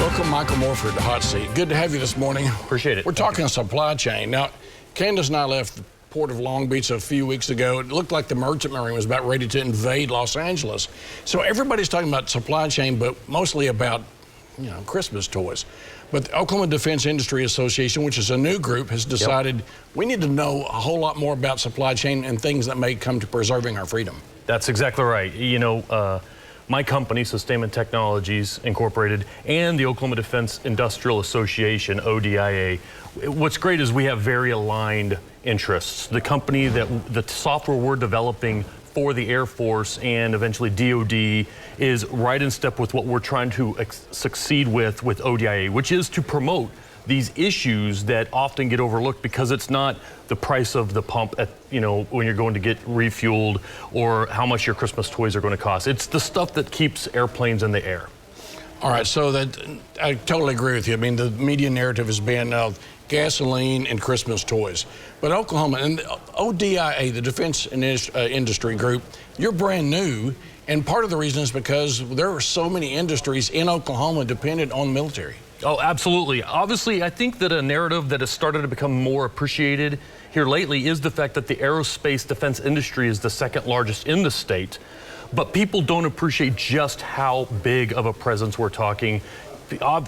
Welcome, Michael Morford, to Hot Seat. Good to have you this morning. Appreciate it. We're talking supply chain. Now, Candace and I left the port of Long Beach a few weeks ago. It looked like the merchant marine was about ready to invade Los Angeles. So everybody's talking about supply chain, but mostly about, Christmas toys. But the Oklahoma Defense Industry Association, which is a new group, has decided we need to know a whole lot more about supply chain and things that may come to preserving our freedom. That's exactly right. My company, Sustainment Technologies Incorporated, and the Oklahoma Defense Industrial Association, ODIA, what's great is we have very aligned interests. The company the software we're developing for the Air Force and eventually DOD is right in step with what we're trying to succeed with ODIA, which is to promote these issues that often get overlooked because it's not the price of the pump at, when you're going to get refueled or how much your Christmas toys are going to cost. It's the stuff that keeps airplanes in the air. All right, so I totally agree with you. I mean, the media narrative has been gasoline and Christmas toys. But Oklahoma and ODIA, the Defense Industry Group, you're brand new, and part of the reason is because there are so many industries in Oklahoma dependent on the military. Oh, absolutely. Obviously, I think that a narrative that has started to become more appreciated here lately is the fact that the aerospace defense industry is the second largest in the state. But people don't appreciate just how big of a presence we're talking.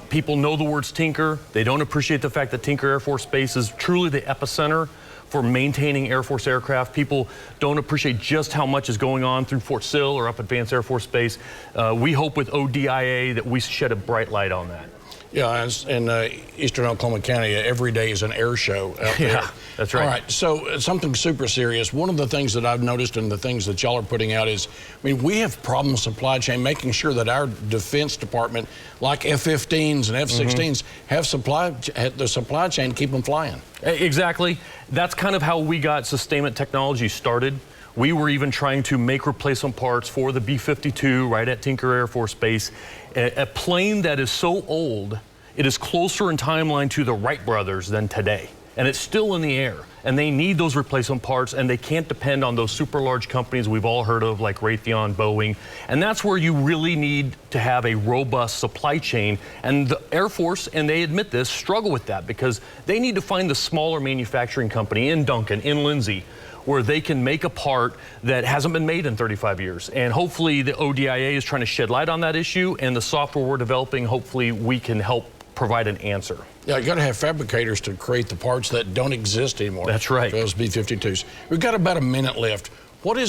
People know the words Tinker. They don't appreciate the fact that Tinker Air Force Base is truly the epicenter for maintaining Air Force aircraft. People don't appreciate just how much is going on through Fort Sill or up at Vance Air Force Base. We hope with ODIA that we shed a bright light on that. Yeah, in eastern Oklahoma County, every day is an air show out there. Yeah, that's right. All right, so something super serious. One of the things that I've noticed and the things that y'all are putting out is, we have problems supply chain, making sure that our Defense Department, like F-15s and F-16s, have the supply chain keep them flying. Exactly. That's kind of how we got Sustainment Technologies started. We were even trying to make replacement parts for the B-52 right at Tinker Air Force Base. A plane that is so old, it is closer in timeline to the Wright brothers than today. And it's still in the air. And they need those replacement parts, and they can't depend on those super large companies we've all heard of, like Raytheon, Boeing. And that's where you really need to have a robust supply chain. And the Air Force, and they admit this, struggle with that because they need to find the smaller manufacturing company in Duncan, in Lindsay, where they can make a part that hasn't been made in 35 years. And hopefully the ODIA is trying to shed light on that issue, and the software we're developing, hopefully we can help provide an answer. Yeah, you got to have fabricators to create the parts that don't exist anymore. That's right. Those B-52s. We've got about a minute left. What do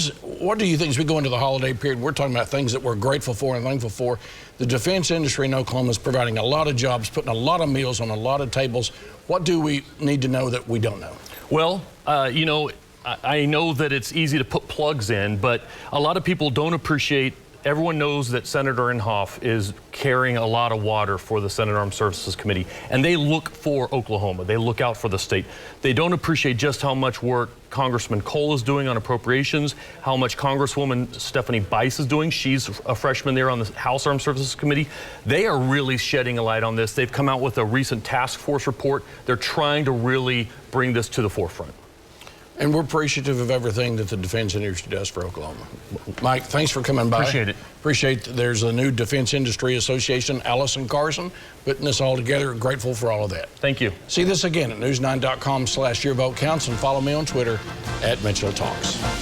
you think as we go into the holiday period? We're talking about things that we're grateful for and thankful for. The defense industry in Oklahoma is providing a lot of jobs, putting a lot of meals on a lot of tables. What do we need to know that we don't know? Well, I know that it's easy to put plugs in, but a lot of people don't appreciate. Everyone knows that Senator Inhofe is carrying a lot of water for the Senate Armed Services Committee, and they look for Oklahoma. They look out for the state. They don't appreciate just how much work Congressman Cole is doing on appropriations, how much Congresswoman Stephanie Bice is doing. She's a freshman there on the House Armed Services Committee. They are really shedding a light on this. They've come out with a recent task force report. They're trying to really bring this to the forefront. And we're appreciative of everything that the defense industry does for Oklahoma. Mike, thanks for coming by. Appreciate it. Appreciate there's a new Defense Industry Association, Allison Carson, putting this all together. Grateful for all of that. Thank you. See this again at news9.com/yourvotecounts and follow me on Twitter @MitchellTalks.